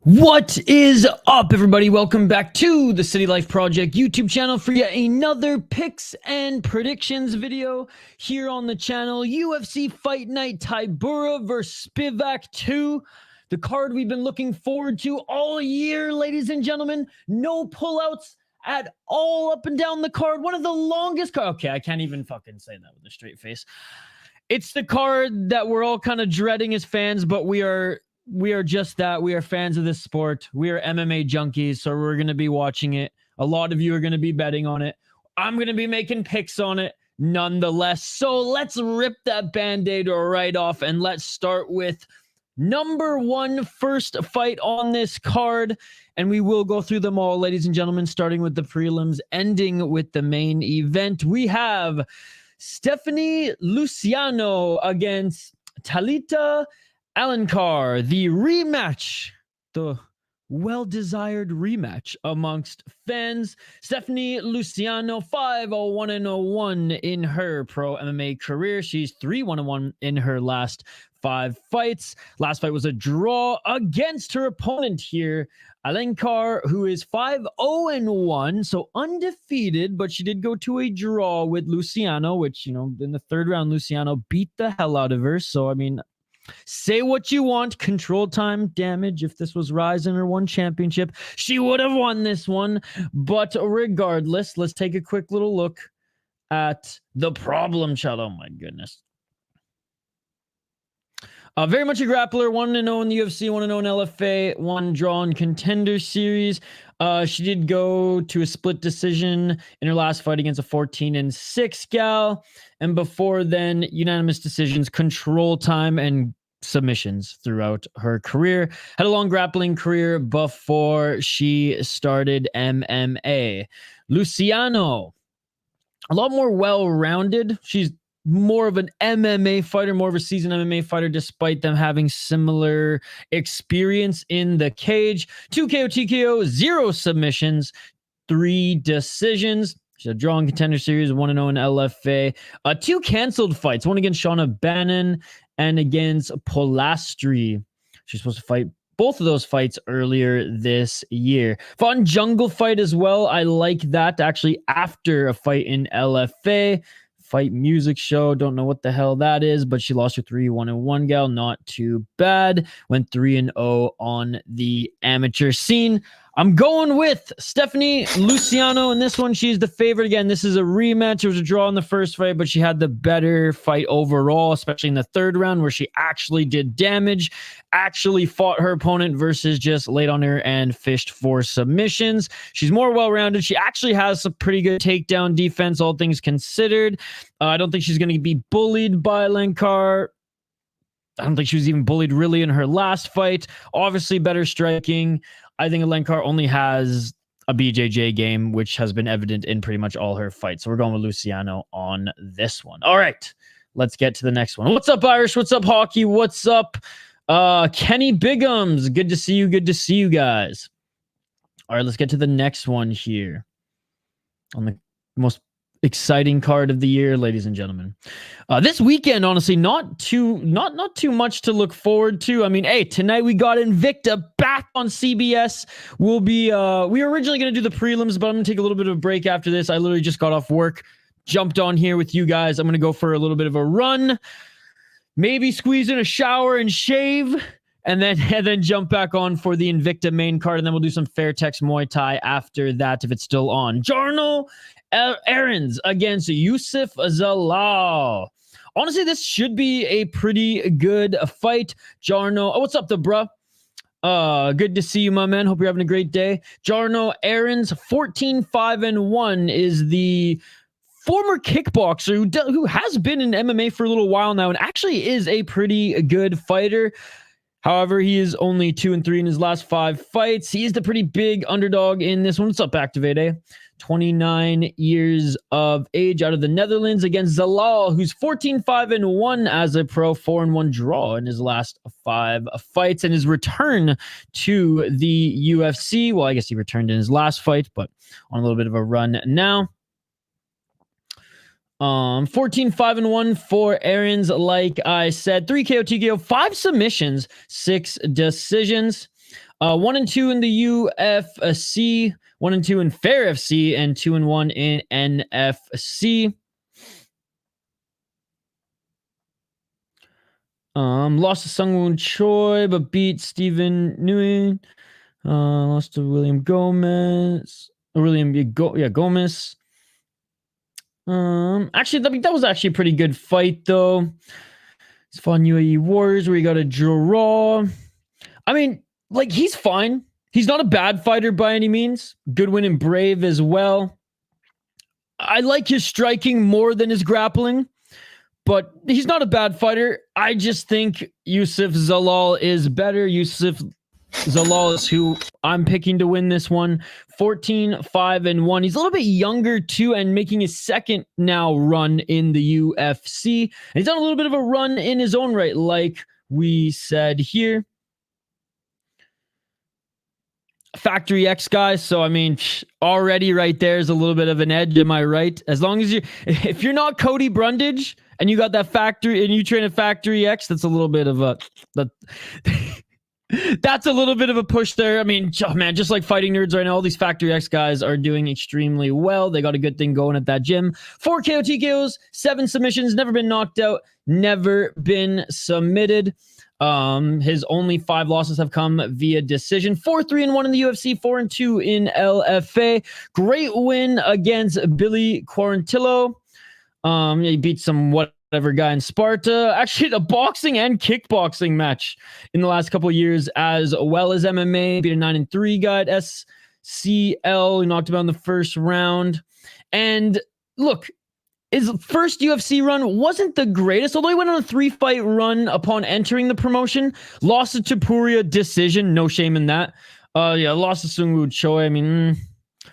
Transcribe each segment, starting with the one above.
What is up, everybody? Welcome back to the City Life Project YouTube channel for yet another picks and predictions video here on the channel. UFC Fight Night Tybura vs. Spivac 2. The card we've been looking forward to all year, ladies and gentlemen. No pullouts at all up and down the card. One of the longest cards. Okay, I can't even fucking say that with a straight face. It's the card that we're all kind of dreading as fans, but we are just that. We are fans of this sport. We are MMA junkies, so we're going to be watching it. A lot of you are going to be betting on it. I'm going to be making picks on it nonetheless. So let's rip that Band-Aid right off, and let's start with number one first fight on this card. And we will go through them all, ladies and gentlemen, starting with the prelims, ending with the main event. We have Stephanie Luciano against Talita Alencar, the rematch, the well-desired rematch amongst fans. Stephanie Luciano, 5-0-1-1 in her pro MMA career. She's 3-1-1 in her last 5 fights. Last fight was a draw against her opponent here, Alencar, who is 5-0-1, so undefeated, but she did go to a draw with Luciano, which, you know, in the third round, Luciano beat the hell out of her. So, I mean, say what you want, control time damage. If this was Ryzen or one championship, she would have won this one. But regardless, let's take a quick little look at the problem child. Oh my goodness. Very much a grappler, 1-0 in the UFC, 1-0 in LFA, 1 draw in Contender Series. She did go to a split decision in her last fight against a 14-6 gal. And before then, unanimous decisions, control time, and submissions throughout her career. Had a long grappling career before she started MMA. Luciano, a lot more well-rounded. She's more of an MMA fighter, more of a seasoned MMA fighter, despite them having similar experience in the cage. 2 KO, TKO, 0 submissions, 3 decisions. She's a draw in Contender Series, 1-0 in LFA. 2 canceled fights, one against Shauna Bannon and against Polastri. She's supposed to fight both of those fights earlier this year. Fun jungle fight as well. I like that, actually, after a fight in LFA. Fight music show, don't know what the hell that is, but she lost her 3-1-1 gal, not too bad. Went 3-0 on the amateur scene. I'm going with Stephanie Luciano in this one. She's the favorite. Again, this is a rematch. It was a draw in the first fight, but she had the better fight overall, especially in the third round where she actually did damage, actually fought her opponent versus just laid on her and fished for submissions. She's more well-rounded. She actually has some pretty good takedown defense, all things considered. I don't think she's going to be bullied by Alencar. I don't think she was even bullied really in her last fight. Obviously, better striking. I think Alencar only has a BJJ game, which has been evident in pretty much all her fights. So we're going with Luciano on this one. All right, let's get to the next one. What's up, Irish? What's up, Hockey? What's up, Kenny Bigums? Good to see you. Good to see you guys. All right, let's get to the next one here on the most exciting card of the year, ladies and gentlemen. This weekend, honestly, not too much to look forward to. I mean, hey, tonight we got Invicta back on CBS. We'll be we were originally going to do the prelims, but I'm going to take a little bit of a break after this. I literally just got off work, jumped on here with you guys. I'm going to go for a little bit of a run, maybe squeeze in a shower and shave, and then jump back on for the Invicta main card, and then we'll do some Fairtex Muay Thai after that if it's still on. Jarno Errens against Youssef Zalal. Honestly, this should be a pretty good fight. Jarno, oh, what's up, the bruh? Good to see you, my man. Hope you're having a great day. Jarno Errens, 14-5-1, is the former kickboxer who has been in MMA for a little while now and actually is a pretty good fighter. However, he is only 2-3 in his last 5 fights. He is the pretty big underdog in this one. What's up, Activate, eh? 29 years of age, out of the Netherlands, against Zalal, who's 14-5-1 as a pro, 4-1 draw in his last 5 fights, and his return to the UFC. Well, I guess he returned in his last fight, but on a little bit of a run now. 14-5-1 for Errens, like I said. 3 KO, TKO, 5 submissions, 6 decisions. 1-2 in the UFC, 1-2 in Fair FC, and 2-1 in NFC. Lost to Sungwoon Choi, but beat Steven Nguyen. Lost to William Gomez. Gomez. Actually, that was actually a pretty good fight, though. It's fun UAE Warriors where he got a draw. I mean, like, he's fine. He's not a bad fighter by any means. Good win in Brave as well. I like his striking more than his grappling, but he's not a bad fighter. I just think Youssef Zalal is better. Youssef Zalal is who I'm picking to win this one. 14-5-1. He's a little bit younger too, and making his second now run in the UFC. And he's done a little bit of a run in his own right, like we said here. Factory X guy, so I mean, already right there is a little bit of an edge. Am I right? As long as if you're not Cody Brundage and you got that factory and you train at Factory X, that's a little bit of a that's a little bit of a push there. I mean, oh man, just like Fighting Nerds right now, all these Factory X guys are doing extremely well. They got a good thing going at that gym. 4 KO TKOs, 7 submissions, never been knocked out, never been submitted. His only 5 losses have come via decision. 4-3-1 in the UFC, 4-2 in LFA. Great win against Billy Quarantillo. He beat some whatever guy in Sparta. Actually, a boxing and kickboxing match in the last couple of years, as well as MMA. Beat a 9-3 guy at SCL. He knocked him out in the first round. And look, his first UFC run wasn't the greatest, although he went on a 3-fight run upon entering the promotion. Lost to Tybura decision. No shame in that. Lost to Sungwoo Choi. I mean,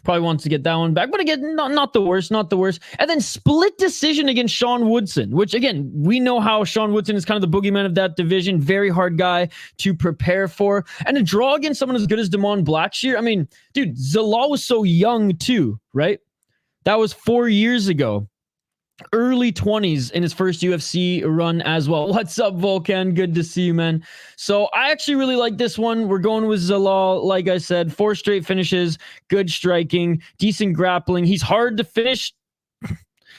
probably wants to get that one back. But again, not the worst, not the worst. And then split decision against Sean Woodson, which again, we know how Sean Woodson is kind of the boogeyman of that division. Very hard guy to prepare for. And a draw against someone as good as Damon Blackshear. I mean, dude, Zalal was so young too, right? That was 4 years ago. Early 20s in his first UFC run as well. What's up, Volcan? Good to see you, man. So I actually really like this one. We're going with Zalal. Like I said, 4 straight finishes, good striking, decent grappling. He's hard to finish.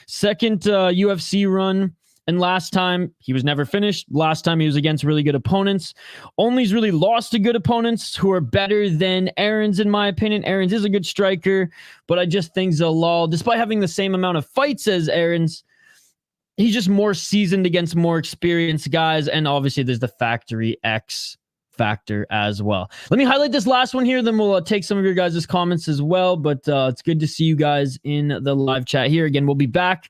Second UFC run. And last time, he was never finished. Last time, he was against really good opponents. Only he's really lost to good opponents who are better than Errens, in my opinion. Errens is a good striker, but I just think Zalal, despite having the same amount of fights as Errens, he's just more seasoned against more experienced guys. And obviously, there's the Factory X factor as well. Let me highlight this last one here, then we'll take some of your guys' comments as well. But it's good to see you guys in the live chat here. Again, we'll be back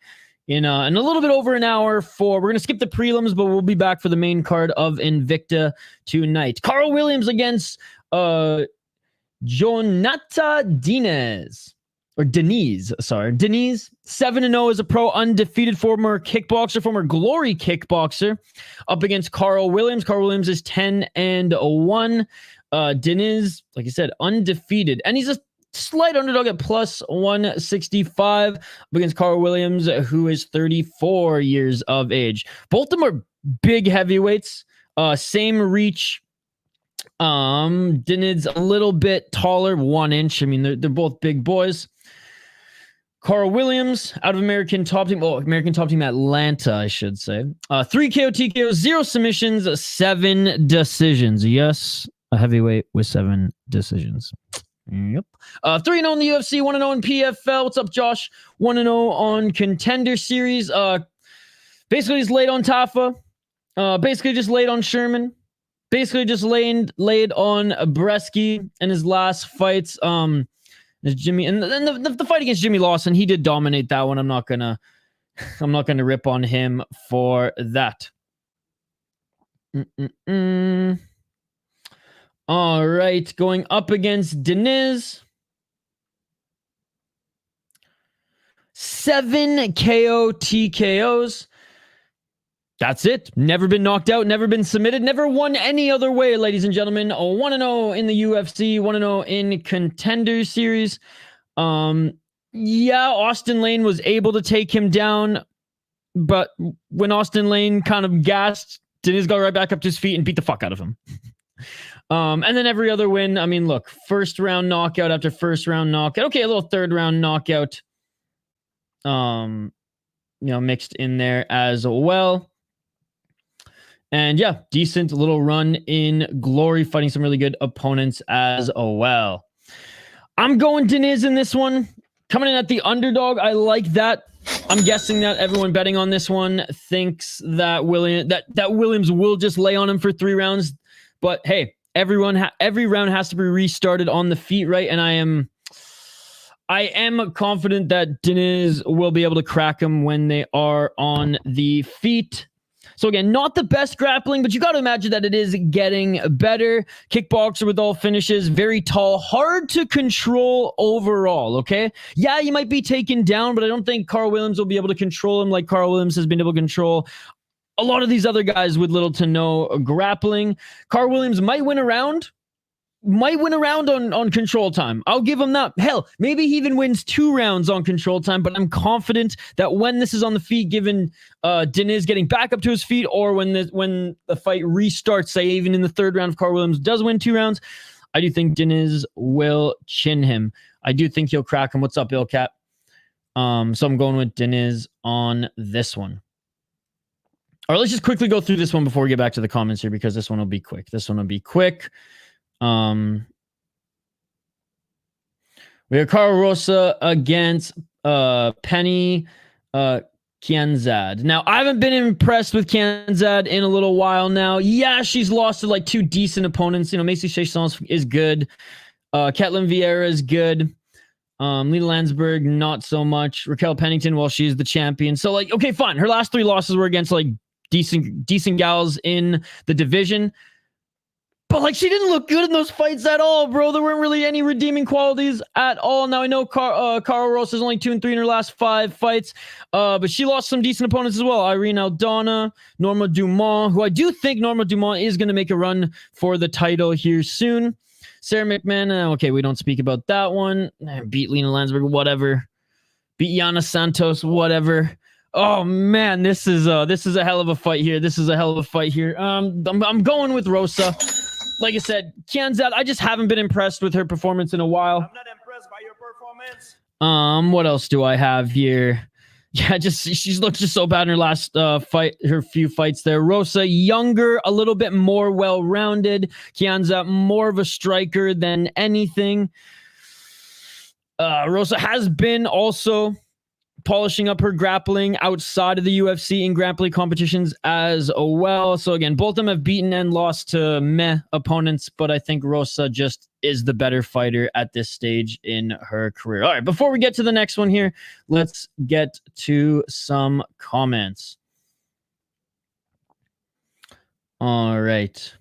in a little bit over an hour we're going to skip the prelims, but we'll be back for the main card of Invicta tonight. Karl Williams against Jhonata Diniz. Diniz, 7-0 as a pro, undefeated, former kickboxer, former Glory kickboxer, up against Karl Williams. Karl Williams is 10-1. Diniz, like I said, undefeated. And he's a slight underdog at plus 165 against Karl Williams, who is 34 years of age. Both of them are big heavyweights, same reach. Diniz a little bit taller, 1 inch. I mean, they're both big boys. Karl Williams out of American Top Team. Oh, American Top Team Atlanta, I should say. 3 KO TKO, 0 submissions, 7 decisions. Yes, a heavyweight with 7 decisions. Yep. 3-0 in the UFC, 1-0 in PFL. What's up, Josh? 1-0 on Contender Series. Basically just laid on Tafa. Basically just laid on Sherman. Basically just laid on Bresky in his last fights. Jimmy, and the fight against Jimmy Lawson, he did dominate that one. I'm not gonna rip on him for that. All right, going up against Diniz. 7 KO TKOs. That's it. Never been knocked out, never been submitted, never won any other way, ladies and gentlemen. 1-0 in the UFC, 1-0 in Contender Series. Austin Lane was able to take him down, but when Austin Lane kind of gassed, Diniz got right back up to his feet and beat the fuck out of him. And then every other win, I mean, look, first round knockout after first round knockout. Okay, a little third round knockout. Mixed in there as well. And yeah, decent little run in glory, fighting some really good opponents as well. I'm going Diniz in this one. Coming in at the underdog, I like that. I'm guessing that everyone betting on this one thinks that Williams will just lay on him for 3 rounds. But hey, every round has to be restarted on the feet, right? And I am confident that Diniz will be able to crack him when they are on the feet. So again, not the best grappling, but you got to imagine that it is getting better. Kickboxer with all finishes, very tall, hard to control overall, okay? Yeah, you might be taken down, but I don't think Karl Williams will be able to control him like Karl Williams has been able to control a lot of these other guys with little to no grappling. Karl Williams might win a round on control time. I'll give him that. Hell, maybe he even wins 2 rounds on control time, but I'm confident that when this is on the feet, given Diniz getting back up to his feet, or when the fight restarts, say even in the 3rd round, if Karl Williams does win 2 rounds, I do think Diniz will chin him. I do think he'll crack him. What's up, Illcat? So I'm going with Diniz on this one. All right, let's just quickly go through this one before we get back to the comments here, because this one will be quick. We have Karl Rosa against Pannie Kianzad. Now, I haven't been impressed with Kianzad in a little while now. Yeah, she's lost to like 2 decent opponents. Macy Chasson is good. Ketlin Vieira is good. Lita Landsberg, not so much. Raquel Pennington, well, she's the champion. So, like, okay, fine. Her last 3 losses were against like decent gals in the division. But, like, she didn't look good in those fights at all, bro. There weren't really any redeeming qualities at all. Now, I know Karl Rosa's only 2-3 in her last 5 fights, but she lost some decent opponents as well. Irene Aldana, Norma Dumont, who I do think Norma Dumont is going to make a run for the title here soon. Sarah McMahon, okay, we don't speak about that one. Beat Lena Landsberg, whatever. Beat Yana Santos, whatever. Oh, man, this is a hell of a fight here. I'm going with Rosa. Like I said, Kianzad, I just haven't been impressed with her performance in a while. I'm not impressed by your performance. What else do I have here? Yeah, she's looked just so bad in her last fight, her few fights there. Rosa, younger, a little bit more well-rounded. Kianzad, more of a striker than anything. Rosa has been also polishing up her grappling outside of the UFC in grappling competitions as well. So again, both of them have beaten and lost to meh opponents, but I think Rosa just is the better fighter at this stage in her career. All right, before we get to the next one here, let's get to some comments. All right.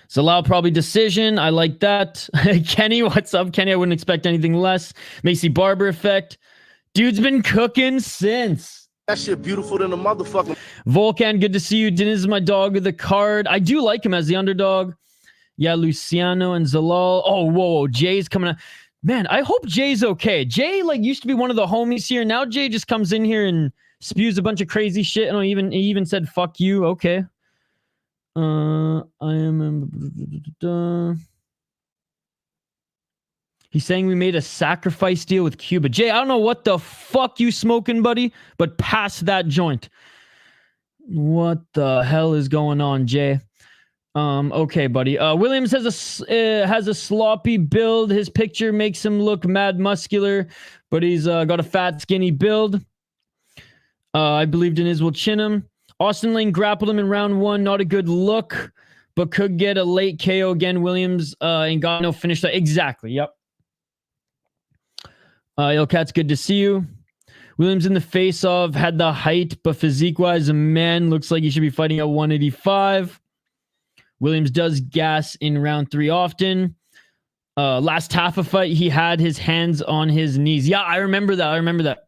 Zalal probably decision. I like that. Kenny, what's up? Kenny, I wouldn't expect anything less. Macy Barber effect. Dude's been cooking since. That shit beautiful than a motherfucker. Volcan, good to see you. Diniz is my dog of the card. I do like him as the underdog. Yeah, Luciano and Zalal. Oh, whoa, Jay's coming out. Man, I hope Jay's okay. Jay, like, used to be one of the homies here. Now Jay just comes in here and spews a bunch of crazy shit. And he even said, fuck you. Okay. I am... He's saying we made a sacrifice deal with Cuba. Jay, I don't know what the fuck you smoking, buddy, but pass that joint. What the hell is going on, Jay? Okay, buddy. Williams has a sloppy build. His picture makes him look mad muscular, but he's got a fat, skinny build. I believe Diniz will chin him. Austin Lane grappled him in round 1. Not a good look, but could get a late KO again. Williams ain't got no finish. Exactly. Yep. Ilcat's good to see you. Williams in the face-off had the height, but physique-wise, a man looks like he should be fighting at 185. Williams does gas in round 3 often. Last half a fight, he had his hands on his knees. Yeah, I remember that.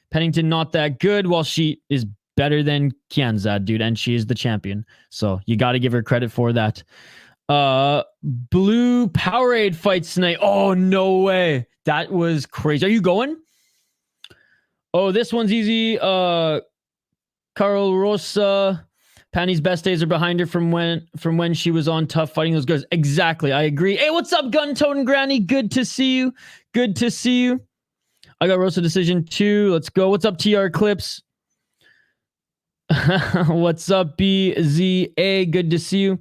Pennington not that good, while she is better than Kianzad, dude, and she is the champion. So you got to give her credit for that. Blue Powerade fights tonight. Oh, no way. That was crazy. Are you going? Oh, this one's easy. Karl Rosa, Pannie's best days are behind her from when she was on Tough fighting those girls. Exactly. I agree. Hey, what's up, Gun-Toting Granny? Good to see you. Good to see you. I got Rosa decision 2. Let's go. What's up, TR Clips? What's up, BZA? Good to see you.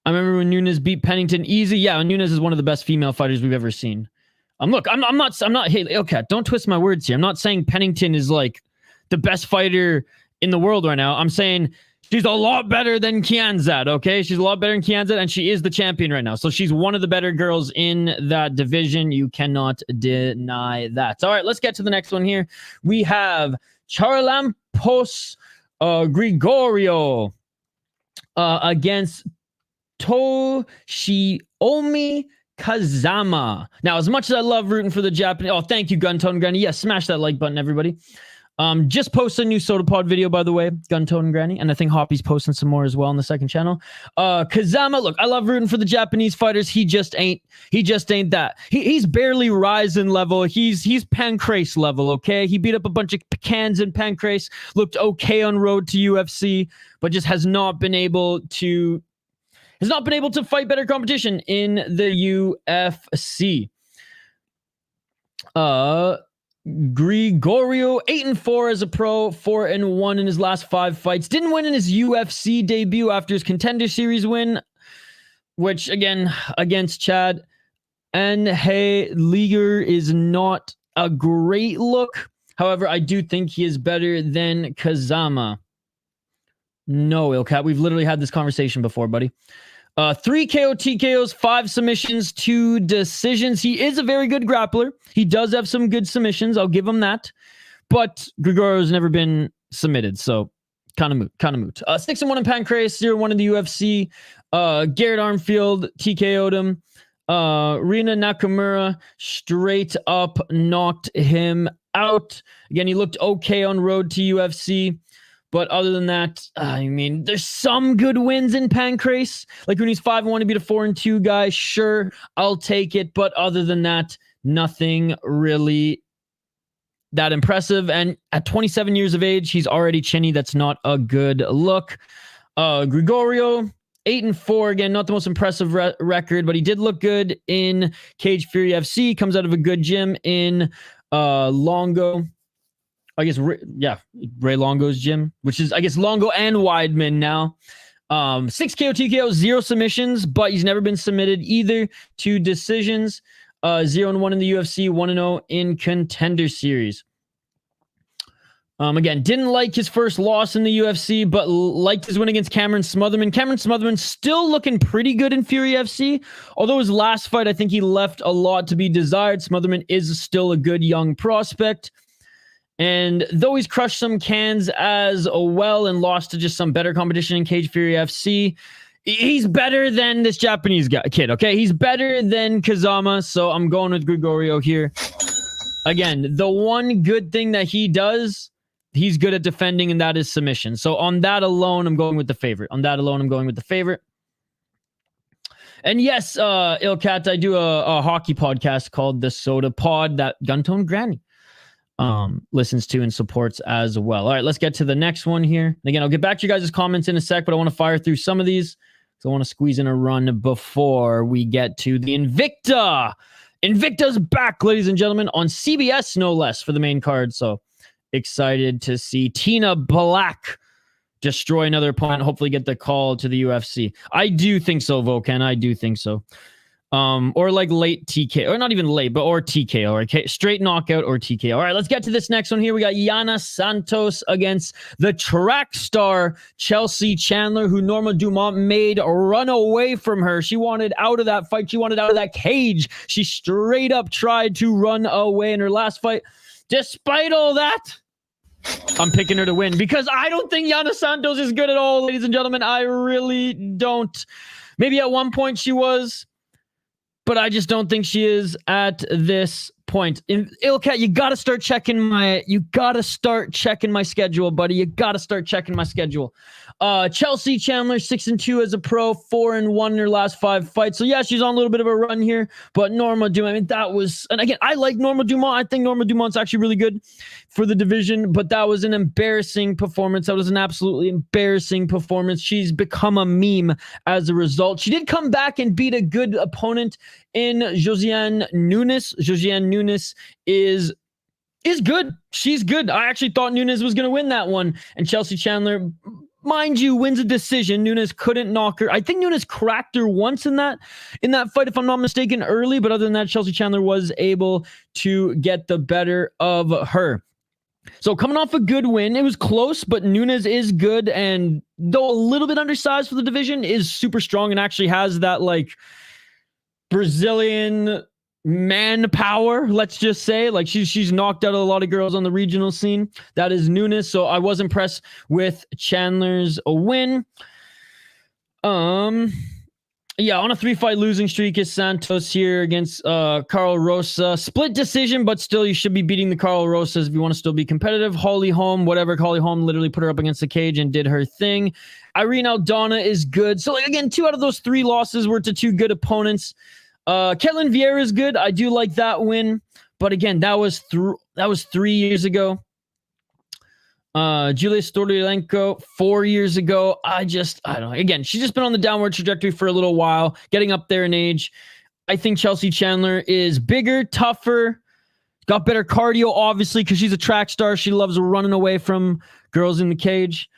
I remember when Nunes beat Pennington easy. Yeah, Nunes is one of the best female fighters we've ever seen. Look, I'm not. Hey, okay, don't twist my words here. I'm not saying Pennington is like the best fighter in the world right now. I'm saying she's a lot better than Kianzad. Okay, she's a lot better than Kianzad, and she is the champion right now. So she's one of the better girls in that division. You cannot deny that. All right, let's get to the next one here. We have Charalampos Grigoriou against Toshiomi Kazama. Now, as much as I love rooting for the Japanese... Oh, thank you, Gun-Toting Granny. Yeah, smash that like button, everybody. Just posted a new Soda Pod video, by the way, Gun-Toting Granny, and I think Hoppy's posting some more as well on the second channel. Kazama, look, I love rooting for the Japanese fighters. He just ain't that. He's barely Ryzen level. He's Pancrase level, okay? He beat up a bunch of cans in Pancrase, looked okay on road to UFC, but just has not been able to fight better competition in the UFC. Grigoriou 8-4 as a pro, 4-1 in his last 5 fights. Didn't win in his UFC debut after his Contender Series win, which again against Chad. And hey, Liger is not a great look. However, I do think he is better than Kazama. No, Ilcat, we've literally had this conversation before, buddy. 3 KO TKOs, 5 submissions, 2 decisions. He is a very good grappler. He does have some good submissions. I'll give him that. But Grigoriou's never been submitted, so kind of moot. 6-1 in Pancrase, 0-1 in the UFC. Garrett Armfield TKO'd him. Rina Nakamura straight up knocked him out. Again, he looked okay on road to UFC. But other than that, I mean, there's some good wins in Pancrase. Like when he's 5-1 to beat a 4-2 guy, sure, I'll take it. But other than that, nothing really that impressive. And at 27 years of age, he's already chinny. That's not a good look. Grigoriou, 8-4. Again, not the most impressive record, but he did look good in Cage Fury FC. Comes out of a good gym in Longo. I guess, Ray Longo's gym, which is, I guess, Longo and Weidman now. 6 KO TKO, 0 submissions, but he's never been submitted either. 2 decisions, 0-1 in the UFC, 1-0 in Contender Series. Again, didn't like his first loss in the UFC, but liked his win against Cameron Smotherman. Cameron Smotherman still looking pretty good in Fury FC. Although his last fight, I think he left a lot to be desired. Smotherman is still a good young prospect. And though he's crushed some cans as well and lost to just some better competition in Cage Fury FC, he's better than this Japanese kid, okay? He's better than Kazama, so I'm going with Grigoriou here. Again, the one good thing that he does, he's good at defending, and that is submission. So on that alone, I'm going with the favorite. And yes, Ilcat, I do a hockey podcast called The Soda Pod that Gun-Toting Granny listens to and supports as well. All right, let's get to the next one here. And again, I'll get back to you guys' comments in a sec, but I want to fire through some of these. So I want to squeeze in a run before we get to the Invicta. Invicta's back, ladies and gentlemen, on CBS, no less, for the main card. So excited to see Tina Black destroy another opponent, hopefully get the call to the UFC. I do think so, Volcan. I do think so. Or like late TKO, or not even late, but or TKO, okay? Straight knockout or TKO. All right, let's get to this next one here. We got Yana Santos against the track star Chelsea Chandler, who Norma Dumont made run away from her. She wanted out of that fight. She wanted out of that cage. She straight up tried to run away in her last fight. Despite all that, I'm picking her to win because I don't think Yana Santos is good at all, ladies and gentlemen. I really don't. Maybe at one point she was, but I just don't think she is at this point. Ilcat, you gotta start checking my schedule, buddy. You gotta start checking my schedule. Chelsea Chandler 6-2 as a pro, 4-1 in her last 5 fights. So yeah, she's on a little bit of a run here. But Norma Dumont, I mean, that was, and again, I like Norma Dumont. I think Norma Dumont's actually really good for the division, but that was an embarrassing performance. That was an absolutely embarrassing performance. She's become a meme as a result. She did come back and beat a good opponent in Josiane Nunes. Josiane Nunes is good. She's good. I actually thought Nunes was going to win that one. And Chelsea Chandler, mind you, wins a decision. Nunes couldn't knock her. I think Nunes cracked her once in that fight, if I'm not mistaken, early. But other than that, Chelsea Chandler was able to get the better of her. So coming off a good win, it was close, but Nunes is good. And though a little bit undersized for the division, is super strong and actually has that like Brazilian manpower, let's just say. Like she's knocked out a lot of girls on the regional scene. That is Nunes. So I was impressed with Chandler's win. Yeah, on a 3-fight losing streak is Santos here against Karl Rosa. Split decision, but still you should be beating the Karl Rosas if you want to still be competitive. Holly Holm, whatever. Holly Holm literally put her up against the cage and did her thing. Irene Aldana is good. So like again, 2 out of those 3 losses were to 2 good opponents. Ketlin Vieira is good. I do like that win. But again, that was 3 years ago. Julia Stoliarenko 4 years ago. I don't know. Again, she's just been on the downward trajectory for a little while, getting up there in age. I think Chelsea Chandler is bigger, tougher, got better cardio, obviously, because she's a track star. She loves running away from girls in the cage.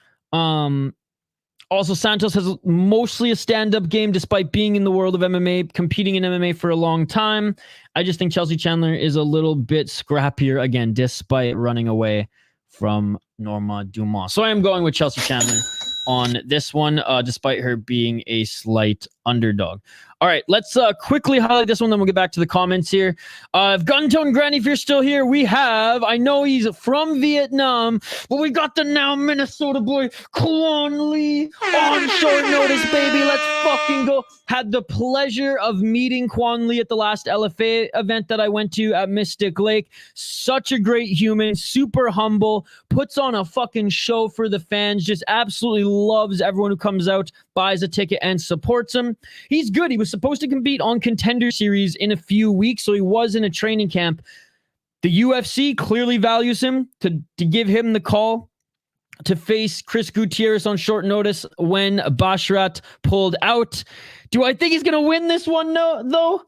Also, Santos has mostly a stand-up game despite being in the world of MMA, competing in MMA for a long time. I just think Chelsea Chandler is a little bit scrappier, again, despite running away from Norma Dumont. So I am going with Chelsea Chandler on this one, despite her being a slight underdog. All right, let's quickly highlight this one, then we'll get back to the comments here. Guntone Granny, if you're still here, we have, I know he's from Vietnam, but we got the now Minnesota boy, Quang Le, on short notice, baby. Let's fucking go. Had the pleasure of meeting Quang Le at the last LFA event that I went to at Mystic Lake. Such a great human, super humble, puts on a fucking show for the fans, just absolutely loves everyone who comes out, buys a ticket, and supports him. He's good. He was supposed to compete on Contender Series in a few weeks, so he was in a training camp. The UFC clearly values him to give him the call to face Chris Gutierrez on short notice when Basharat pulled out. Do I think he's going to win this one, though?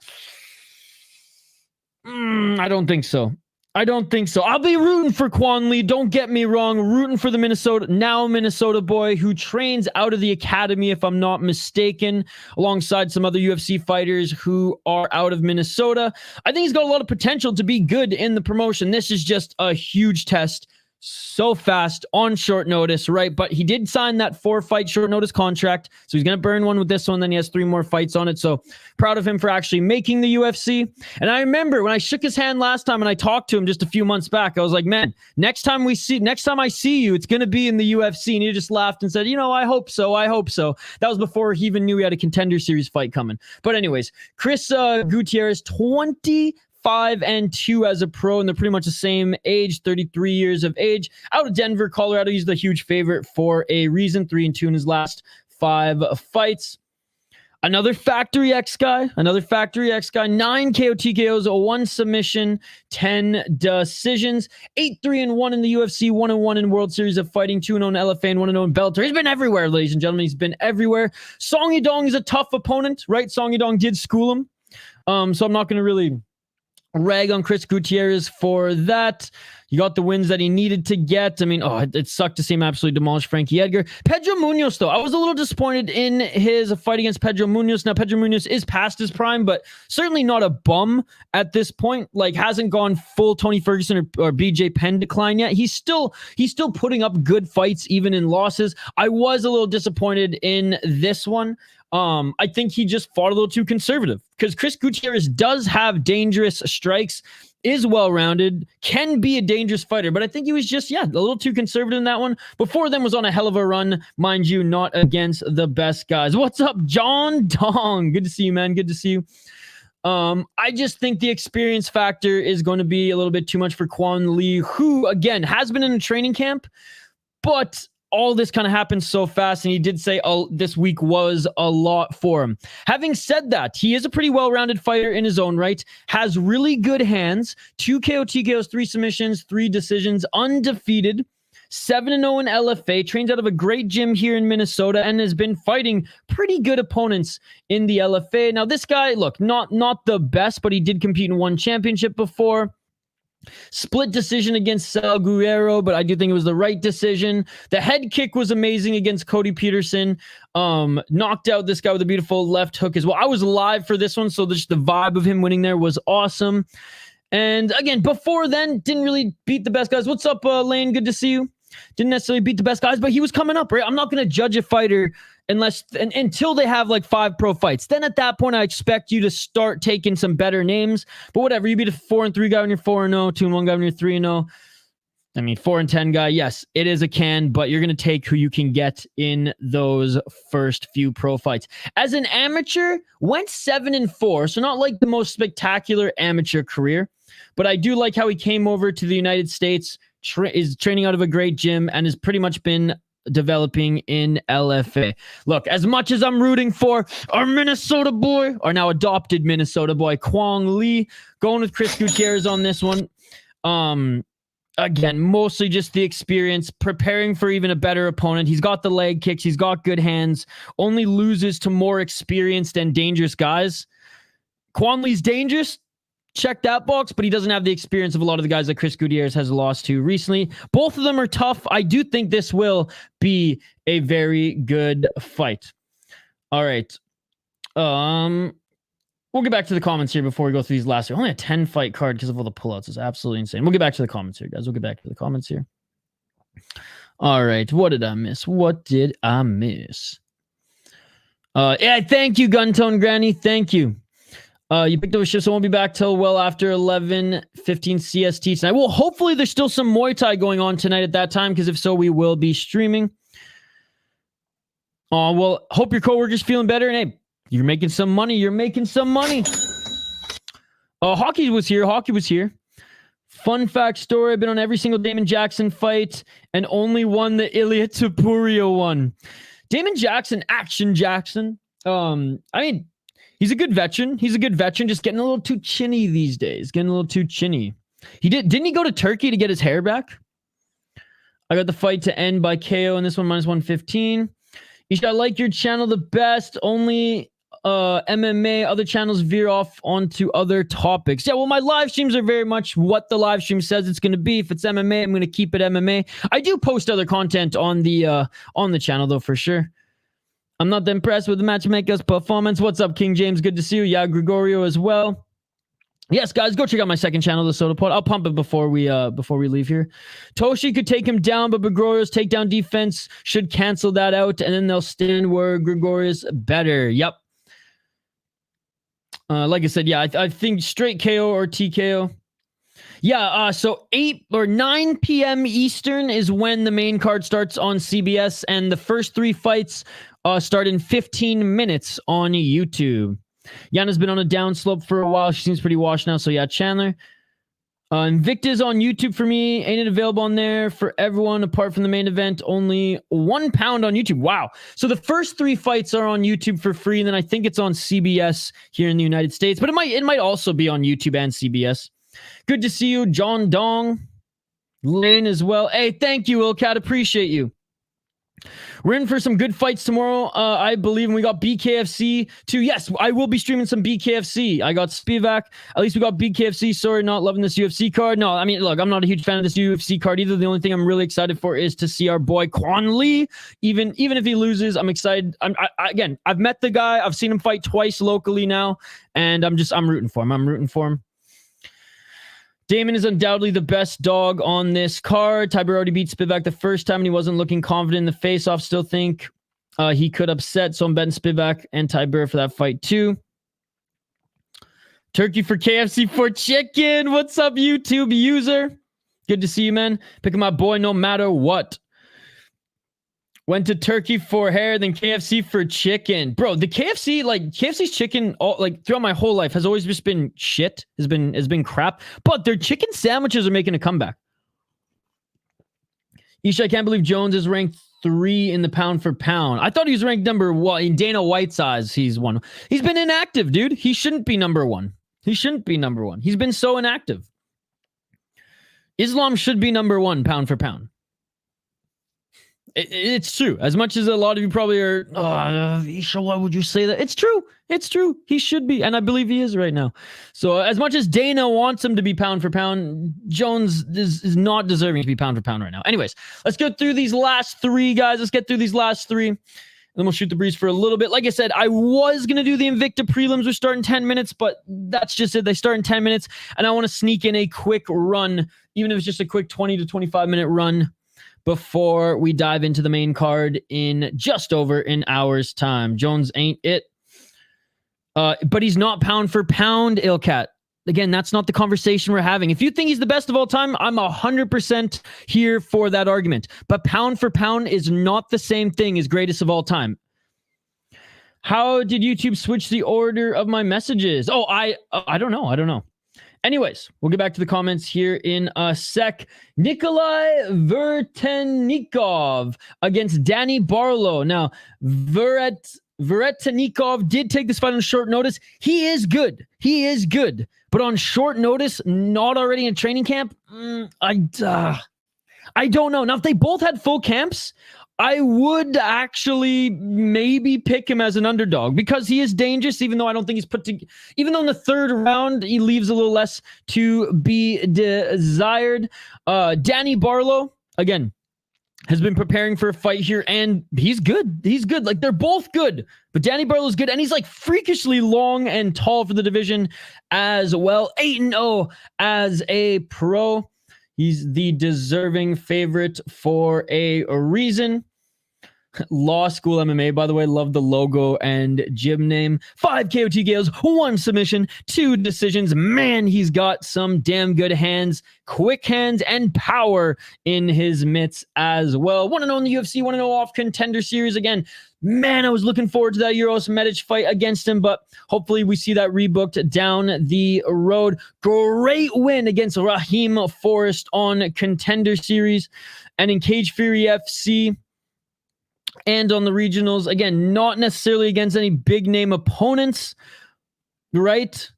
I don't think so. I'll be rooting for Quang Le. Don't get me wrong. Rooting for the Minnesota boy who trains out of the academy, if I'm not mistaken, alongside some other UFC fighters who are out of Minnesota. I think he's got a lot of potential to be good in the promotion. This is just a huge test. So fast on short notice, right? But he did sign that 4-fight short notice contract. So he's going to burn one with this one. Then he has 3 more fights on it. So proud of him for actually making the UFC. And I remember when I shook his hand last time and I talked to him just a few months back, I was like, man, next time I see you, it's going to be in the UFC. And he just laughed and said, I hope so. That was before he even knew he had a Contender Series fight coming. But anyways, Chris Gutierrez, 25-2 as a pro, and they're pretty much the same age, 33 years of age. Out of Denver, Colorado, he's the huge favorite for a reason. 3-2 in his last 5 fights. Another Factory X guy, 9 KO TKOs, 1 submission, 10 decisions, 8-3-1 in the UFC, 1-1 in World Series of Fighting, 2-0 in LFA, and 1-0 in Bellator. He's been everywhere, ladies and gentlemen. He's been everywhere. Song Yadong is a tough opponent, right? Song Yadong did school him. So I'm not going to really rag on Chris Gutierrez for that. You got the wins that he needed to get. I mean, it sucked to see him absolutely demolish Frankie Edgar. Pedro Munoz, though, I was a little disappointed in his fight against Pedro Munoz. Now, Pedro Munoz is past his prime, but certainly not a bum at this point. Like, hasn't gone full Tony Ferguson or BJ Penn decline yet. He's still putting up good fights, even in losses. I was a little disappointed in this one. I think he just fought a little too conservative because Chris Gutierrez does have dangerous strikes, is well-rounded, can be a dangerous fighter, but I think he was just, a little too conservative in that one. Before then was on a hell of a run, mind you, not against the best guys. What's up, John Dong? Good to see you, man. Good to see you. I just think the experience factor is going to be a little bit too much for Quang Le, who, again, has been in a training camp, but all this kind of happened so fast, and he did say this week was a lot for him. Having said that, he is a pretty well-rounded fighter in his own right, has really good hands, 2 KO TKOs, 3 submissions, 3 decisions, undefeated, 7-0 in LFA, trains out of a great gym here in Minnesota, and has been fighting pretty good opponents in the LFA. Now, this guy, look, not the best, but he did compete in one championship before. Split decision against Serghei, but I do think it was the right decision. The head kick was amazing against Cody Peterson. Knocked out this guy with a beautiful left hook as well. I was live for this one, so just the vibe of him winning there was awesome. And again, before then, didn't really beat the best guys. What's up, Lane? Good to see you. Didn't necessarily beat the best guys, but he was coming up, right? I'm not going to judge a fighter until they have like 5 pro fights. Then at that point, I expect you to start taking some better names. But whatever, you beat a 4-3 guy when you're 4-0, 2-1 guy when you're 3-0. I mean, 4-10 guy, yes, it is a can, but you're going to take who you can get in those first few pro fights. As an amateur, went 7-4, so not like the most spectacular amateur career, but I do like how he came over to the United States, is training out of a great gym, and has pretty much been developing in LFA. Look, as much as I'm rooting for our Minnesota boy, our now adopted Minnesota boy, Quang Lee, going with Chris Gutierrez on this one. Again, mostly just the experience, preparing for even a better opponent. He's got the leg kicks. He's got good hands. Only loses to more experienced and dangerous guys. Quang Lee's dangerous. Check that box, but he doesn't have the experience of a lot of the guys that Chris Gutierrez has lost to recently. Both of them are tough. I do think this will be a very good fight. All right. We'll get back to the comments here before we go through these last. Only a 10-fight card because of all the pullouts. It's absolutely insane. We'll get back to the comments here, guys. We'll get back to the comments here. All right. What did I miss? Yeah, thank you, Guntone Granny. Thank you. You picked up a shift, so I won't be back till well after 11:15 CST tonight. Well, hopefully there's still some Muay Thai going on tonight at that time, because if so, we will be streaming. Well, hope your coworker's feeling better, and hey, you're making some money. Hockey was here. Fun fact story, I've been on every single Damon Jackson fight and only won the Ilya Topuria one. Damon Jackson, Action Jackson. I mean, he's a good veteran. Just getting a little too chinny these days. Didn't he go to Turkey to get his hair back? I got the fight to end by KO in this one, -115. Isha, I like your channel the best. Only MMA. Other channels veer off onto other topics. Yeah, well, my live streams are very much what the live stream says it's going to be. If it's MMA, I'm going to keep it MMA. I do post other content on the channel, though, for sure. I'm not that impressed with the matchmaker's performance. What's up, King James? Good to see you. Yeah, Grigoriou as well. Yes, guys, go check out my second channel, the Soda Pod. I'll pump it before we leave here. Toshi could take him down, but Grigoriou's takedown defense should cancel that out, and then they'll stand where Grigoriou's better. Yep. Like I said, yeah, I think straight KO or TKO. Yeah, so 8 or 9 p.m. Eastern is when the main card starts on CBS, and the first 3 fights start in 15 minutes on YouTube. Yana's been on a downslope for a while. She seems pretty washed now, so yeah, Chandler. Invicta's on YouTube for me. Ain't it available on there for everyone apart from the main event? Only £1 on YouTube. Wow. So the first 3 fights are on YouTube for free, and then I think it's on CBS here in the United States, but it might also be on YouTube and CBS. Good to see you, John Dong. Lane as well. Hey, thank you, Ilkat. Appreciate you. We're in for some good fights tomorrow, I believe, and we got BKFC too. Yes, I will be streaming some BKFC. I got Spivac. At least we got BKFC. Sorry, not loving this UFC card. No, I mean, look, I'm not a huge fan of this UFC card either. The only thing I'm really excited for is to see our boy Quang Lee. Even if he loses, I'm excited. Again, I've met the guy. I've seen him fight twice locally now, and I'm rooting for him. Damon is undoubtedly the best dog on this card. Tybura already beat Spivac the first time, and he wasn't looking confident in the face-off. Still think he could upset, so I'm betting Spivac and Tybura for that fight too. Turkey for KFC for chicken. What's up, YouTube user? Good to see you, man. Picking my boy no matter what. Went to Turkey for hair, then KFC for chicken. Bro, the KFC's chicken, throughout my whole life has always just been shit. Has been crap. But their chicken sandwiches are making a comeback. Isha, I can't believe Jones is ranked 3 in the pound for pound. I thought he was ranked number 1 in Dana White's eyes. He's one. He's been inactive, dude. He shouldn't be number 1. He shouldn't be number 1. He's been so inactive. Islam should be number 1 pound for pound. It's true. As much as a lot of you probably are, Isha, why would you say that? It's true. It's true. He should be. And I believe he is right now. So as much as Dana wants him to be pound for pound, Jones is not deserving to be pound for pound right now. Anyways, let's go through these last 3, guys. Let's get through these last 3. And then we'll shoot the breeze for a little bit. Like I said, I was going to do the Invicta prelims. We're starting 10 minutes, but that's just it. They start in 10 minutes. And I want to sneak in a quick run, even if it's just a quick 20 to 25 minute run, before we dive into the main card in just over an hour's time. Jones ain't it. But he's not pound for pound, Ilkat. Again, that's not the conversation we're having. If you think he's the best of all time, I'm 100% here for that argument. But pound for pound is not the same thing as greatest of all time. How did YouTube switch the order of my messages? Oh, I don't know. I don't know. Anyways, we'll get back to the comments here in a sec. Nikolay Veretennikov against Danny Barlow. Now, Veretennikov did take this fight on short notice. He is good. He is good. But on short notice, not already in training camp, I don't know. Now, if they both had full camps, I would actually maybe pick him as an underdog because he is dangerous, even though I don't think he's even though in the 3rd round, he leaves a little less to be desired. Danny Barlow, again, has been preparing for a fight here, and he's good. He's good. Like, they're both good, but Danny Barlow's good, and he's like freakishly long and tall for the division as well. 8-0 as a pro. He's the deserving favorite for a reason. Law School MMA, by the way, love the logo and gym name. 5 KOT KOs, 1 submission, 2 decisions. Man, he's got some damn good hands, quick hands, and power in his mitts as well. 1-0 in the UFC, 1-0 off Contender Series. Again, man, I was looking forward to that Uros Medic fight against him, but hopefully we see that rebooked down the road. Great win against Raheem Forrest on Contender Series. And in Cage Fury FC, and on the regionals, again, not necessarily against any big name opponents, right?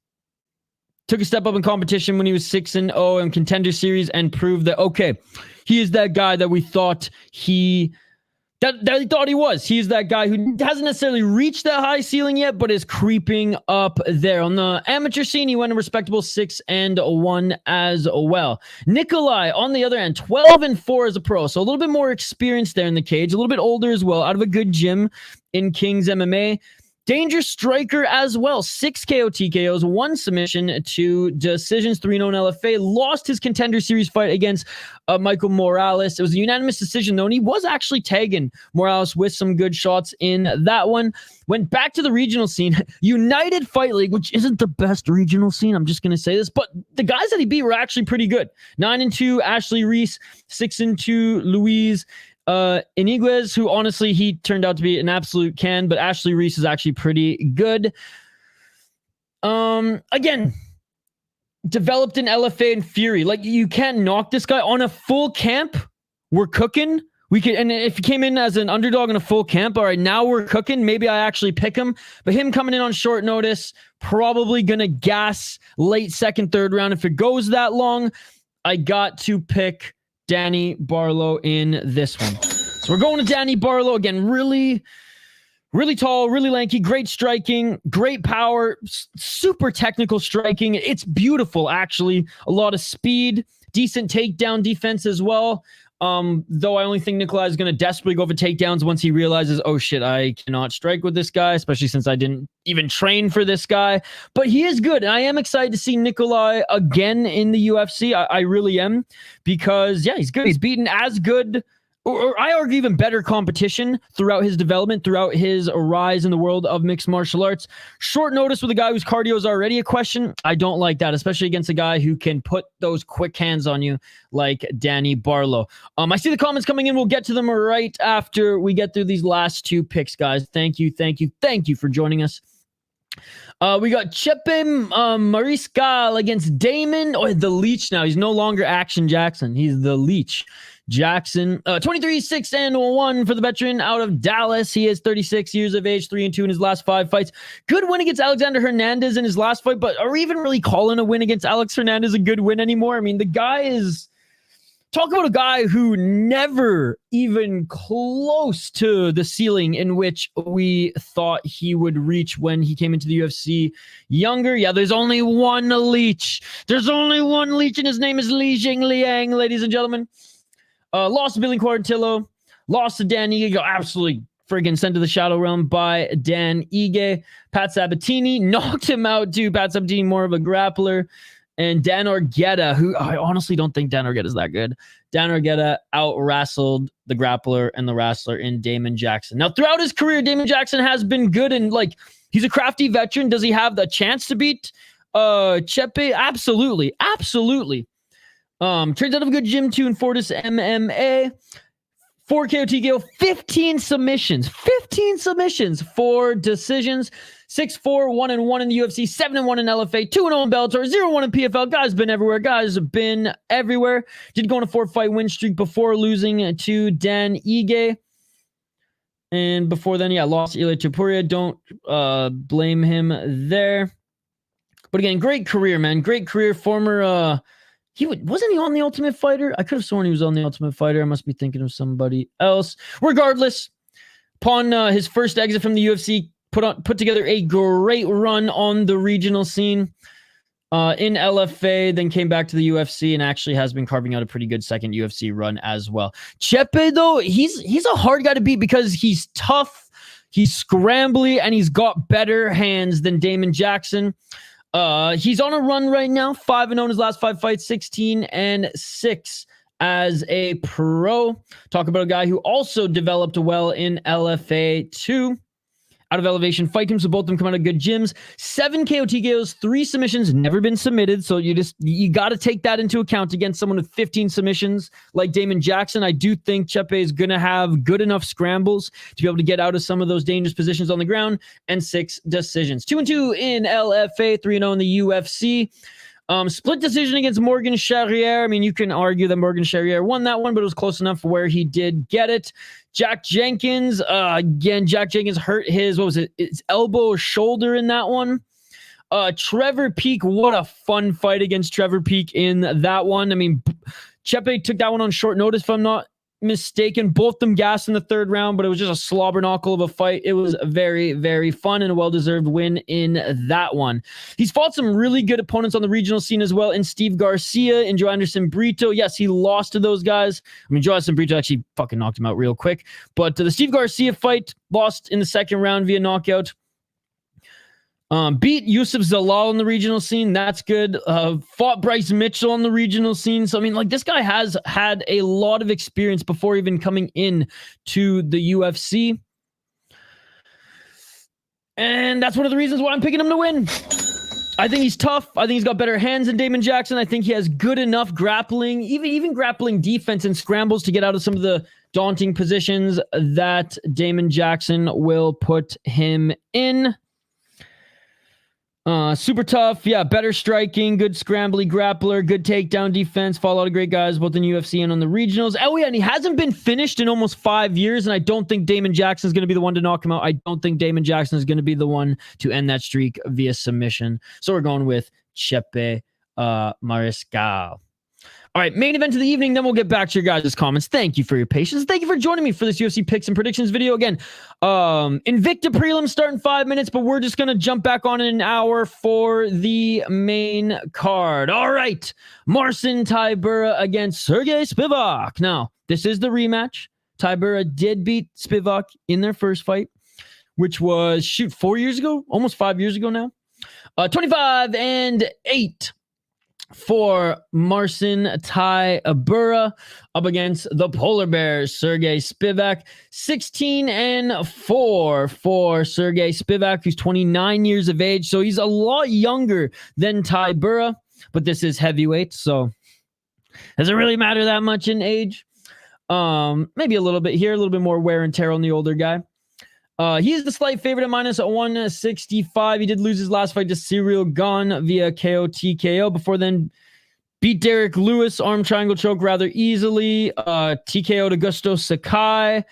Took a step up in competition when he was 6-0 in Contender Series and proved that, okay, he is that guy that we thought he was. He's that guy who hasn't necessarily reached that high ceiling yet, but is creeping up there. On the amateur scene, he went a respectable 6-1 as well. Nikolay, on the other hand, 12-4 as a pro. So a little bit more experience there in the cage, a little bit older as well, out of a good gym in King's MMA. Dangerous striker as well. 6 KO TKOs, 1 submission, 2 decisions, 3-0 in LFA. Lost his Contender Series fight against Michael Morales. It was a unanimous decision, though, and he was actually tagging Morales with some good shots in that one. Went back to the regional scene. United Fight League, which isn't the best regional scene, I'm just going to say this, but the guys that he beat were actually pretty good. 9-2, Ashley Reese. 6-2, Louise Iniguez, who honestly, he turned out to be an absolute can, but Ashley Reese is actually pretty good. Again, developed in LFA and Fury. Like, you can't knock this guy on a full camp. We're cooking. We could, and if he came in as an underdog in a full camp, all right, now we're cooking. Maybe I actually pick him. But him coming in on short notice, probably gonna gas late 2nd, 3rd round. If it goes that long, I got to pick Danny Barlow in this one. So we're going to Danny Barlow again. Really, really tall, really lanky, great striking, great power, super technical striking. It's beautiful, actually. A lot of speed, decent takedown defense as well. Though I only think Nikolay is going to desperately go for takedowns once he realizes, oh shit, I cannot strike with this guy, especially since I didn't even train for this guy. But he is good, and I am excited to see Nikolay again in the UFC. I really am, because, yeah, he's good. He's beaten as good, or I argue even better competition throughout his development, throughout his rise in the world of mixed martial arts. Short notice with a guy whose cardio is already a question. I don't like that, especially against a guy who can put those quick hands on you like Danny Barlow. I see the comments coming in. We'll get to them right after we get through these last 2 picks, guys. Thank you for joining us. We got Chepe Mariscal against Damon. Oh, the Leech now. He's no longer Action Jackson. He's the Leech. Jackson. 23-6-1 for the veteran out of Dallas. He is 36 years of age, 3-2 in his last 5 fights. Good win against Alexander Hernandez in his last fight, but are we even really calling a win against Alex Hernandez a good win anymore? I mean, the guy is... Talk about a guy who never even close to the ceiling in which we thought he would reach when he came into the UFC younger. Yeah, there's only one leech. There's only one leech, and his name is Li Jingliang, ladies and gentlemen. Lost to Billy Quarantillo. Lost to Dan Ige. Got absolutely friggin' sent to the shadow realm by Dan Ige. Pat Sabatini knocked him out too. Pat Sabatini, more of a grappler. And Dan Argueta, who I honestly don't think Dan Argueta is that good. Dan Argueta out-wrestled the grappler and the wrestler in Damon Jackson. Now, throughout his career, Damon Jackson has been good, and like he's a crafty veteran. Does he have the chance to beat Chepe? Absolutely. Absolutely. Trains out of a good gym too in Fortis MMA. 4 KO TKO, 15 submissions. 15 submissions, 4 decisions. 6-4, 1-1 in the UFC, 7-1 in LFA, 2-0 in Bellator, 0-1 in PFL. Guy's been everywhere. Did go on a 4-fight win streak before losing to Dan Ige. And before then, lost to Ilya Topuria. Don't blame him there. But again, great career, man. Great career. Former... wasn't he on The Ultimate Fighter? I could have sworn he was on The Ultimate Fighter. I must be thinking of somebody else. Regardless, upon his first exit from the UFC, put together a great run on the regional scene in LFA, then came back to the UFC and actually has been carving out a pretty good second UFC run as well. Chepe, though, he's a hard guy to beat because he's tough, he's scrambly, and he's got better hands than Damon Jackson. He's on a run right now, 5-0 in his last 5 fights, 16-6 as a pro. Talk about a guy who also developed well in LFA too. Out of Elevation Fight Team, so both of them come out of good gyms. 7 KO TKOs, 3 submissions, never been submitted, so you got to take that into account against someone with 15 submissions like Damon Jackson. I do think Chepe is going to have good enough scrambles to be able to get out of some of those dangerous positions on the ground, and 6 decisions. 2-2 in LFA, 3-0 in the UFC. Split decision against Morgan Charriere. I mean, you can argue that Morgan Charriere won that one, but it was close enough where he did get it. Jack Jenkins, Jack Jenkins hurt his elbow or shoulder in that one. Trevor Peek, what a fun fight against Trevor Peek in that one. I mean, Chepe took that one on short notice, if I'm not mistaken. Both them gassed in the 3rd round, but it was just a slobber knockle of a fight. It was very, very fun and a well-deserved win in that one. He's fought some really good opponents on the regional scene as well, in Steve Garcia and Joe Anderson Brito. Yes, he lost to those guys. I mean, Joe Anderson Brito actually fucking knocked him out real quick, but the Steve Garcia fight, lost in the 2nd round via knockout. Beat Youssef Zalal on the regional scene. That's good. Fought Bryce Mitchell on the regional scene. So, I mean, like, this guy has had a lot of experience before even coming in to the UFC. And that's one of the reasons why I'm picking him to win. I think he's tough. I think he's got better hands than Damon Jackson. I think he has good enough grappling, even grappling defense and scrambles to get out of some of the daunting positions that Damon Jackson will put him in. Super tough. Yeah, better striking, good scrambly grappler, good takedown defense. Follow a lot of great guys, both in UFC and on the regionals. Oh, yeah, and he hasn't been finished in almost 5 years, and I don't think Damon Jackson is going to be the one to knock him out. I don't think Damon Jackson is going to be the one to end that streak via submission. So we're going with Chepe Mariscal. All right, main event of the evening, then we'll get back to your guys' comments. Thank you for your patience. Thank you for joining me for this UFC picks and predictions video. Again, Invicta prelim starting 5 minutes, but we're just going to jump back on in an hour for the main card. All right, Marcin Tybura against Serghei Spivac. Now, this is the rematch. Tybura did beat Spivac in their first fight, which was, 4 years ago? Almost 5 years ago now. 25-8. For Marcin Tybura up against the Polar Bears, Serghei Spivac. 16-4 for Serghei Spivac, who's 29 years of age. So he's a lot younger than Tybura, but this is heavyweight, so doesn't really matter that much in age. Maybe a little bit here, a little bit more wear and tear on the older guy. He is the slight favorite at minus 165. He did lose his last fight to Cyril Gahn via KO TKO before then Beat Derek Lewis, arm triangle choke rather easily. TKO'd Augusto Sakai.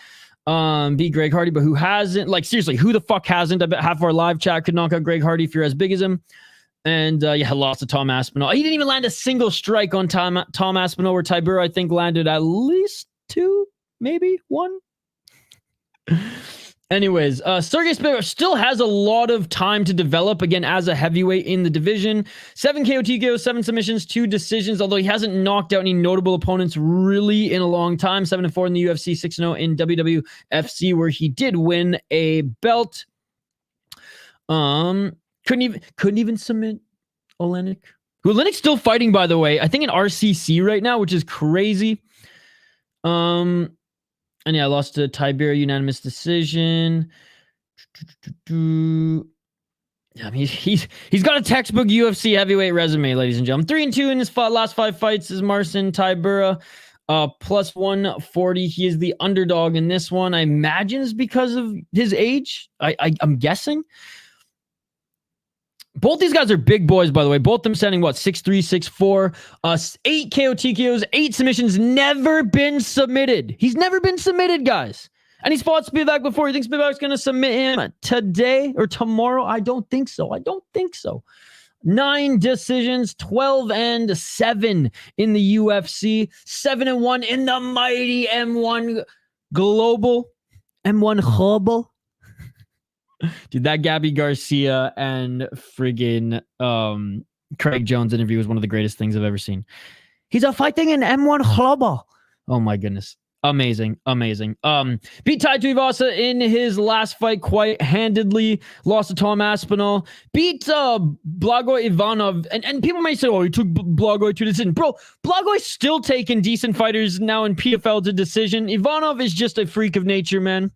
Beat Greg Hardy, but who hasn't? Like, seriously, who the fuck hasn't? I bet half of our live chat could knock out Greg Hardy if you're as big as him. And lost to Tom Aspinall. He didn't even land a single strike on Tom Aspinall, where Tybura, I think, landed at least 2, maybe 1. Anyways, Serghei Spivac still has a lot of time to develop, again, as a heavyweight in the division. 7 KO, TKO, 7 submissions, 2 decisions, although he hasn't knocked out any notable opponents really in a long time. 7-4 in the UFC, 6-0 in WWFC, where he did win a belt. Couldn't even submit Olenek. Olenek's still fighting, by the way. I think in RCC right now, which is crazy. And yeah, I lost to Tybura, unanimous decision. Yeah, I mean, he's got a textbook UFC heavyweight resume, ladies and gentlemen. 3-2 in his last 5 fights is Marcin Tybura. Plus 140. He is the underdog in this one. I imagine it's because of his age. I'm guessing. Both these guys are big boys, by the way. Both of them standing, 6'3", 6'4", 8 KO TKOs, 8 submissions, never been submitted. He's never been submitted, guys. And he's fought Spivac before. You think Spivac's going to submit him today or tomorrow? I don't think so. 9 decisions, 12-7 in the UFC, 7-1 in the mighty M1 Global. M1 Global. Dude, that Gabby Garcia and friggin' Craig Jones interview was one of the greatest things I've ever seen. He's fighting in M1 Global. Oh my goodness. Amazing. Beat Tai Tuivasa in his last fight quite handedly. Lost to Tom Aspinall. Beat Blagoy Ivanov. And people may say, oh, he took Blagoy to decision. Bro, Blagoy's still taking decent fighters now in PFL to decision. Ivanov is just a freak of nature, man.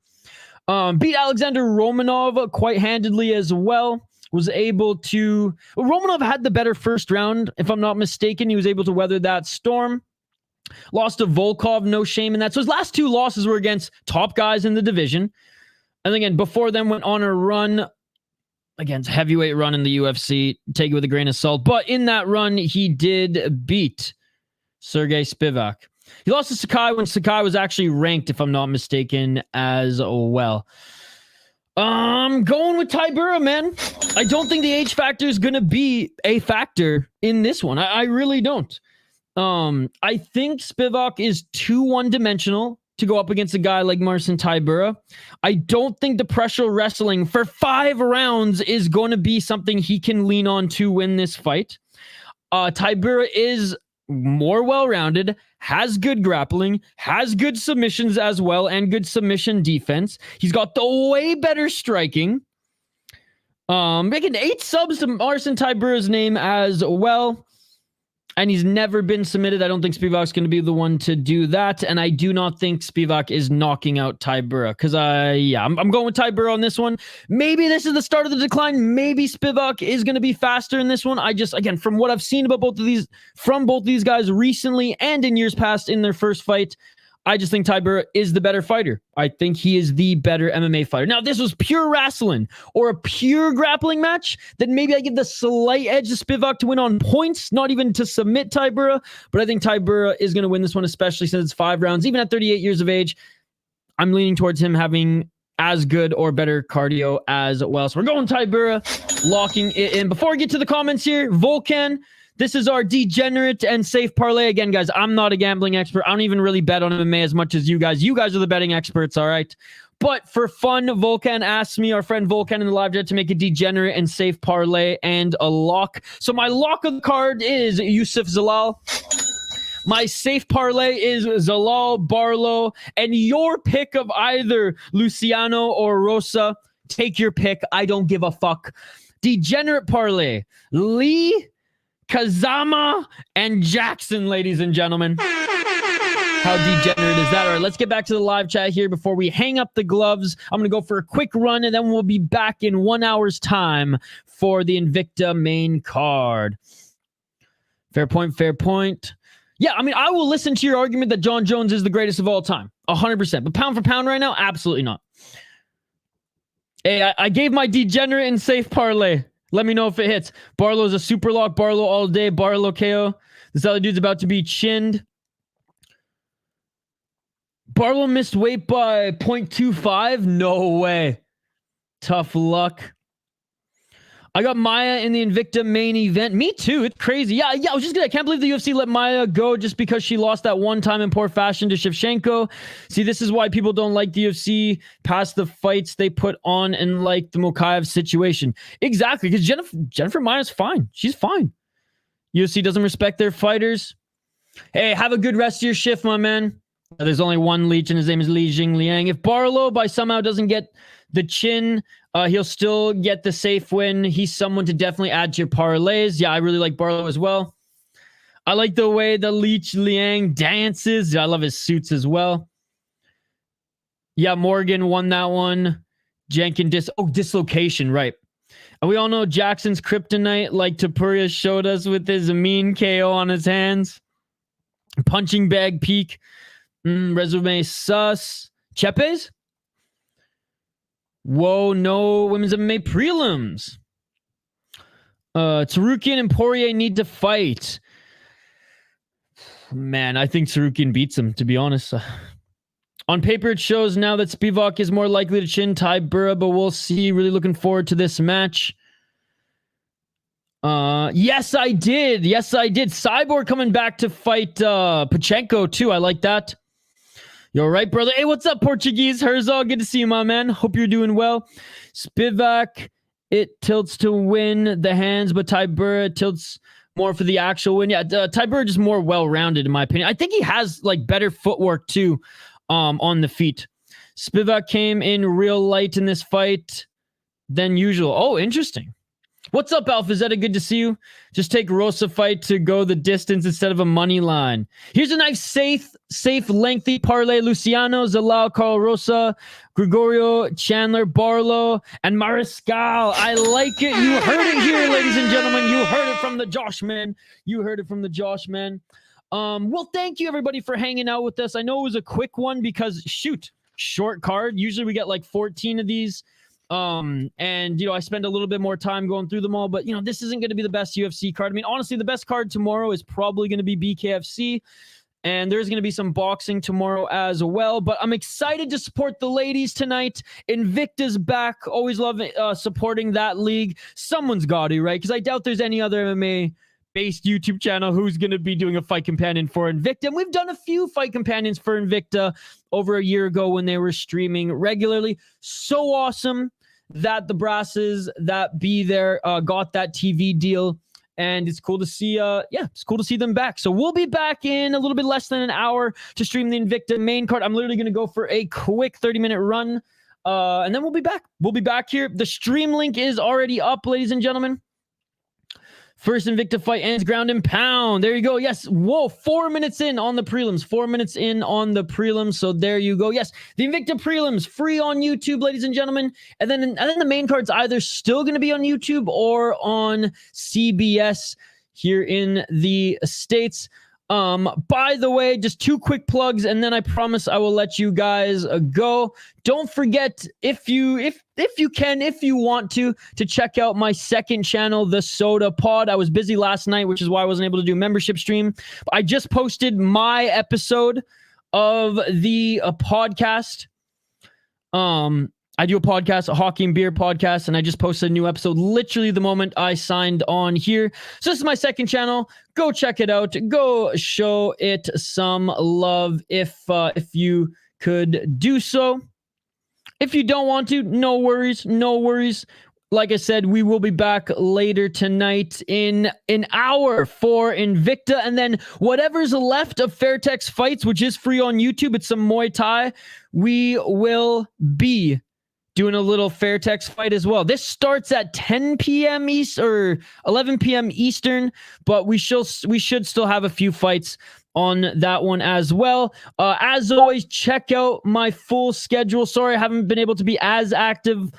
Beat Alexander Romanov quite handedly as well. Was able to... Romanov had the better first round, if I'm not mistaken. He was able to weather that storm. Lost to Volkov, no shame in that. So his last 2 losses were against top guys in the division. And again, before them went on a run, against heavyweight run in the UFC. Take it with a grain of salt. But in that run, he did beat Serghei Spivac. He lost to Sakai when Sakai was actually ranked, if I'm not mistaken, as well. I'm going with Tybura, man. I don't think the age factor is going to be a factor in this one. I really don't. I think Spivac is too one-dimensional to go up against a guy like Marcin Tybura. I don't think the pressure wrestling for 5 rounds is going to be something he can lean on to win this fight. Tybura is more well-rounded, has good grappling, has good submissions as well, and good submission defense. He's got the way better striking. Making 8 subs to Marcin Tybura's name as well. And he's never been submitted. I don't think Spivac's going to be the one to do that. And I do not think Spivac is knocking out Tybura. Because, I'm going with Tybura on this one. Maybe this is the start of the decline. Maybe Spivac is going to be faster in this one. Again, from what I've seen about both these guys recently and in years past in their first fight, I just think Tybura is the better fighter. I think he is the better MMA fighter. Now, if this was pure wrestling or a pure grappling match, then maybe I give the slight edge to Spivac to win on points, not even to submit Tybura. But I think Tybura is going to win this one, especially since it's 5 rounds. Even at 38 years of age, I'm leaning towards him having as good or better cardio as well. So we're going Tybura, locking it in. Before I get to the comments here, Volkan, this is our degenerate and safe parlay. Again, guys, I'm not a gambling expert. I don't even really bet on MMA as much as you guys. You guys are the betting experts, all right? But for fun, Volkan asked me, our friend Volkan in the live chat, to make a degenerate and safe parlay and a lock. So my lock of the card is Youssef Zalal. My safe parlay is Zalal, Barlow, and your pick of either Luciano or Rosa. Take your pick. I don't give a fuck. Degenerate parlay. Lee, Kazama, and Jackson, ladies and gentlemen. How degenerate is that? All right, let's get back to the live chat here before we hang up the gloves. I'm going to go for a quick run, and then we'll be back in 1 hour's time for the Invicta main card. Fair point. Yeah, I mean, I will listen to your argument that Jon Jones is the greatest of all time. 100%. But pound for pound right now, absolutely not. Hey, I gave my degenerate and safe parlay. Let me know if it hits. Barlow's a super lock. Barlow all day. Barlow KO. This other dude's about to be chinned. Barlow missed weight by 0.25? No way. Tough luck. I got Maya in the Invicta main event. Me too. It's crazy. Yeah, I was just gonna. I can't believe the UFC let Maya go just because she lost that one time in poor fashion to Shevchenko. See, this is why people don't like the UFC past the fights they put on and like the Mokaev situation. Exactly, because Jennifer Maya's fine. She's fine. UFC doesn't respect their fighters. Hey, have a good rest of your shift, my man. There's only one leech, and his name is Li Jingliang. If Barlow by somehow doesn't get the chin, he'll still get the safe win. He's someone to definitely add to your parlays. Yeah, I really like Barlow as well. I like the way the Leech Liang dances. I love his suits as well. Yeah, Morgan won that one. Jenkins dislocation, right. And we all know Jackson's kryptonite, like Tybura showed us with his mean KO on his hands. Punching bag peak. Resume sus. Chepe's? Whoa, no women's MMA prelims. Tsarukyan and Poirier need to fight. Man, I think Tsarukyan beats him, to be honest. On paper, it shows now that Spivac is more likely to chin Tybura, but we'll see. Really looking forward to this match. Yes, I did. Cyborg coming back to fight Pachenko, too. I like that. You all right, brother? Hey, what's up, Portuguese? Herzog, good to see you, my man. Hope you're doing well. Spivac, it tilts to win the hands, but Tybura tilts more for the actual win. Yeah, Tybura is more well-rounded, in my opinion. I think he has, like, better footwork, too, on the feet. Spivac came in real light in this fight than usual. Oh, interesting. What's up, Alpha Zeta? Good to see you. Just take Rosa fight to go the distance instead of a money line. Here's a nice, safe, lengthy parlay. Luciano, Zalal, Karl, Rosa, Grigoriou, Chandler, Barlow, and Mariscal. I like it. You heard it here, ladies and gentlemen. You heard it from the Josh man. Well, thank you, everybody, for hanging out with us. I know it was a quick one because, shoot, short card. Usually we get like 14 of these. And I spend a little bit more time going through them all, but this isn't going to be the best UFC card. I mean, honestly, the best card tomorrow is probably going to be BKFC, and there's going to be some boxing tomorrow as well, but I'm excited to support the ladies tonight. Invicta's back. Always love supporting that league. Someone's got to, right? Because I doubt there's any other MMA based YouTube channel who's going to be doing a fight companion for Invicta. And we've done a few fight companions for Invicta over a year ago when they were streaming regularly. So awesome that the brasses that be there got that TV deal, and it's cool to see it's cool to see them back. So we'll be back in a little bit less than an hour to stream the Invicta main card. I'm literally going to go for a quick 30-minute run, and then we'll be back here. The stream link is already up, ladies and gentlemen. First Invicta fight ends ground and pound. There you go. Yes. Whoa. 4 minutes in on the prelims. 4 minutes in on the prelims. So there you go. Yes. The Invicta prelims free on YouTube, ladies and gentlemen. And then the main card's either still going to be on YouTube or on CBS here in the States. By the way, just 2 quick plugs, and then I promise I will let you guys go. Don't forget, if you want to check out my second channel, The Soda Pod. I was busy last night, which is why I wasn't able to do a membership stream. I just posted my episode of the podcast. I do a podcast, a hockey and beer podcast, and I just posted a new episode literally the moment I signed on here. So this is my second channel. Go check it out. Go show it some love if you could do so. If you don't want to, no worries. Like I said, we will be back later tonight in an hour for Invicta, and then whatever's left of Fairtex Fights, which is free on YouTube, it's some Muay Thai, we will be doing a little Fairtex fight as well. This starts at 10 p.m. East or 11 p.m. Eastern, but we should still have a few fights on that one as well. As always, check out my full schedule. Sorry, I haven't been able to be as active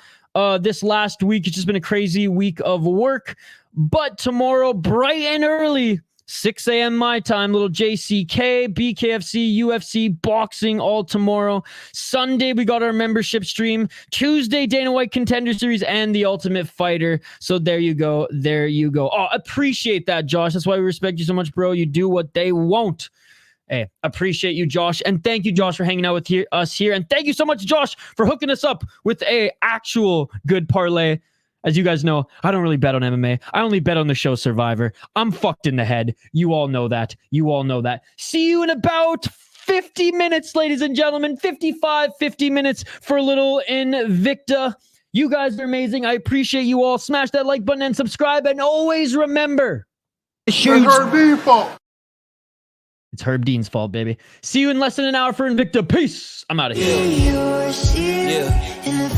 this last week. It's just been a crazy week of work. But tomorrow, bright and early, 6 a.m. my time, little JCK, BKFC, UFC, boxing, all tomorrow. Sunday, we got our membership stream. Tuesday, Dana White Contender Series and The Ultimate Fighter. So there you go. There you go. Oh, appreciate that, Josh. That's why we respect you so much, bro. You do what they won't. Hey, appreciate you, Josh. And thank you, Josh, for hanging out with us here. And thank you so much, Josh, for hooking us up with a actual good parlay. As you guys know, I don't really bet on MMA. I only bet on the show Survivor. I'm fucked in the head. You all know that. You all know that. See you in about 50 minutes, ladies and gentlemen. 50 minutes for a little Invicta. You guys are amazing. I appreciate you all. Smash that like button and subscribe. And always remember, It's Herb Dean's fault. It's Herb Dean's fault, baby. See you in less than an hour for Invicta. Peace. I'm out of here. Yeah.